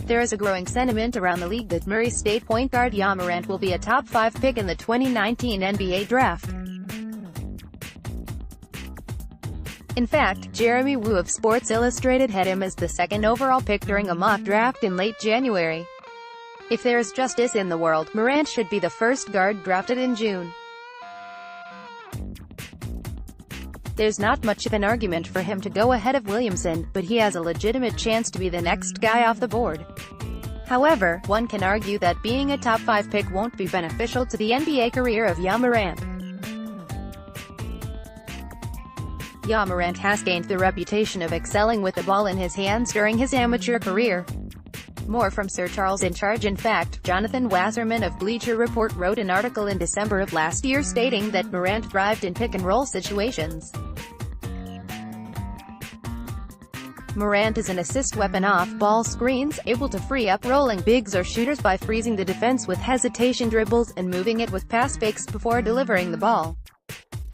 There is a growing sentiment around the league that Murray State point guard Ja Morant will be a top 5 pick in the 2019 NBA draft. In fact, Jeremy Wu of Sports Illustrated had him as the second overall pick during a mock draft in late January. If there is justice in the world, Morant should be the first guard drafted in June. There's not much of an argument for him to go ahead of Williamson, but he has a legitimate chance to be the next guy off the board. However, one can argue that being a top 5 pick won't be beneficial to the NBA career of Ja Morant. Ja Morant has gained the reputation of excelling with the ball in his hands during his amateur career. More from Sir Charles in charge. In fact, Jonathan Wasserman of Bleacher Report wrote an article in December of last year stating that Morant thrived in pick-and-roll situations. Morant is an assist weapon off ball screens, able to free up rolling bigs or shooters by freezing the defense with hesitation dribbles, and moving it with pass fakes before delivering the ball.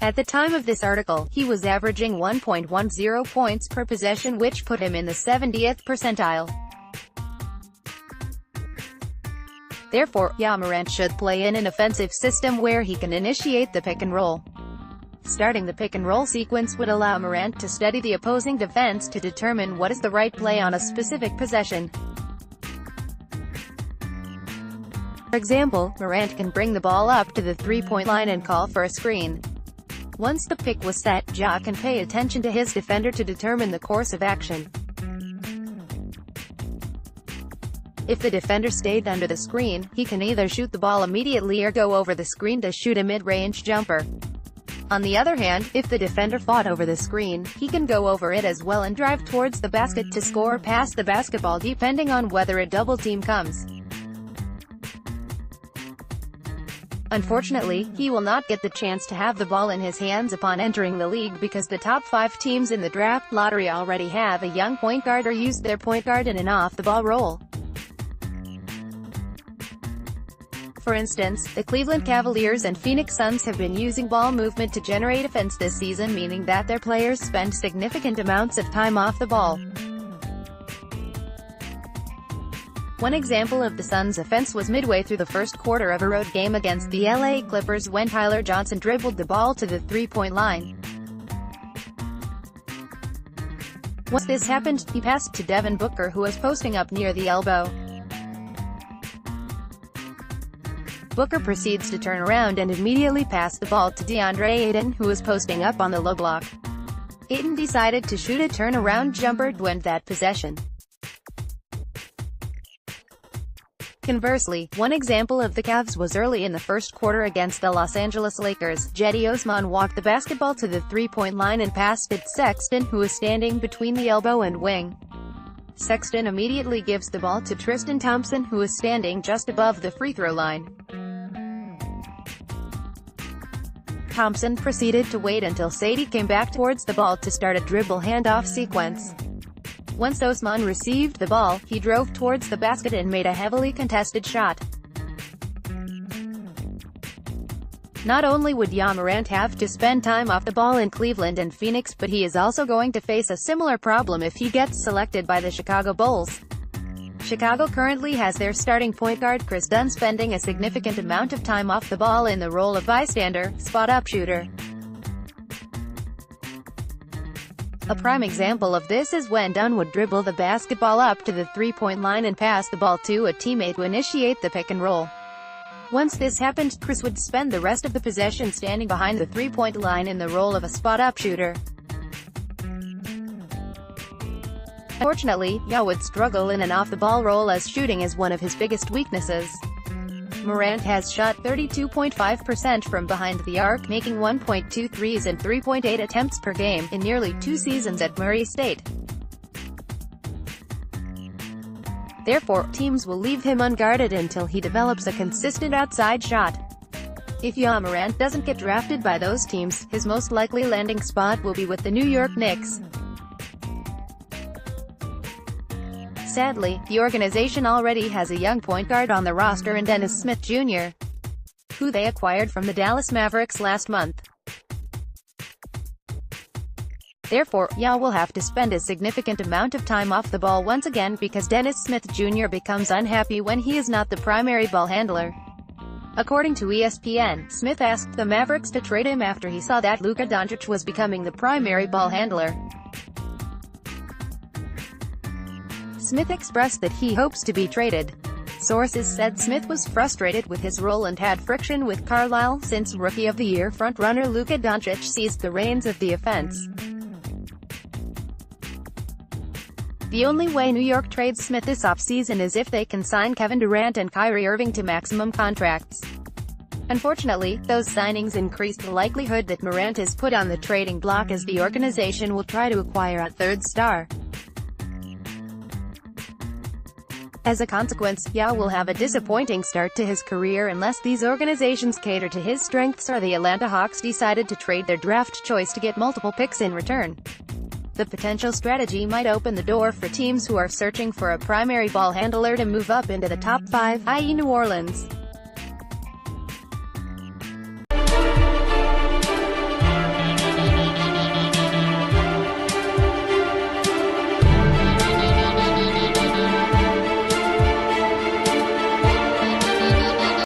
At the time of this article, he was averaging 1.10 points per possession, which put him in the 70th percentile. Therefore, Ja Morant should play in an offensive system where he can initiate the pick-and-roll. Starting the pick-and-roll sequence would allow Morant to study the opposing defense to determine what is the right play on a specific possession. For example, Morant can bring the ball up to the three-point line and call for a screen. Once the pick was set, Ja can pay attention to his defender to determine the course of action. If the defender stayed under the screen, he can either shoot the ball immediately or go over the screen to shoot a mid-range jumper. On the other hand, if the defender fought over the screen, he can go over it as well and drive towards the basket to score or pass the basketball depending on whether a double team comes. Unfortunately, he will not get the chance to have the ball in his hands upon entering the league because the top 5 teams in the draft lottery already have a young point guard or use their point guard in an off-the-ball role. For instance, the Cleveland Cavaliers and Phoenix Suns have been using ball movement to generate offense this season, meaning that their players spend significant amounts of time off the ball. One example of the Suns' offense was midway through the first quarter of a road game against the LA Clippers when Tyler Johnson dribbled the ball to the three-point line. Once this happened, he passed to Devin Booker, who was posting up near the elbow. Booker proceeds to turn around and immediately pass the ball to DeAndre Ayton, who was posting up on the low block. Ayton decided to shoot a turnaround jumper to end that possession. Conversely, one example of the Cavs was early in the first quarter against the Los Angeles Lakers. Cedi Osman walked the basketball to the three-point line and passed it to Sexton, who was standing between the elbow and wing. Sexton immediately gives the ball to Tristan Thompson, who is standing just above the free throw line. Thompson proceeded to wait until Cedi came back towards the ball to start a dribble handoff sequence. Once Osman received the ball, he drove towards the basket and made a heavily contested shot. Not only would Ja Morant have to spend time off the ball in Cleveland and Phoenix, but he is also going to face a similar problem if he gets selected by the Chicago Bulls. Chicago currently has their starting point guard Chris Dunn spending a significant amount of time off the ball in the role of bystander, spot-up shooter. A prime example of this is when Dunn would dribble the basketball up to the three-point line and pass the ball to a teammate to initiate the pick-and-roll. Once this happened, Chris would spend the rest of the possession standing behind the three-point line in the role of a spot-up shooter. Unfortunately, Ja would struggle in an off-the-ball role as shooting is one of his biggest weaknesses. Morant has shot 32.5% from behind the arc, making 1.2 threes and 3.8 attempts per game in nearly 2 seasons at Murray State. Therefore, teams will leave him unguarded until he develops a consistent outside shot. If Ja Morant doesn't get drafted by those teams, his most likely landing spot will be with the New York Knicks. Sadly, the organization already has a young point guard on the roster in Dennis Smith Jr., who they acquired from the Dallas Mavericks last month. Therefore, Ja will have to spend a significant amount of time off the ball once again because Dennis Smith Jr. becomes unhappy when he is not the primary ball handler. According to ESPN, Smith asked the Mavericks to trade him after he saw that Luka Doncic was becoming the primary ball handler. Smith expressed that he hopes to be traded. Sources said Smith was frustrated with his role and had friction with Carlisle since Rookie of the Year frontrunner Luka Doncic seized the reins of the offense. The only way New York trades Smith this offseason is if they can sign Kevin Durant and Kyrie Irving to maximum contracts. Unfortunately, those signings increase the likelihood that Morant is put on the trading block as the organization will try to acquire a third star. As a consequence, Ja will have a disappointing start to his career unless these organizations cater to his strengths or the Atlanta Hawks decided to trade their draft choice to get multiple picks in return. The potential strategy might open the door for teams who are searching for a primary ball handler to move up into the top 5, i.e. New Orleans.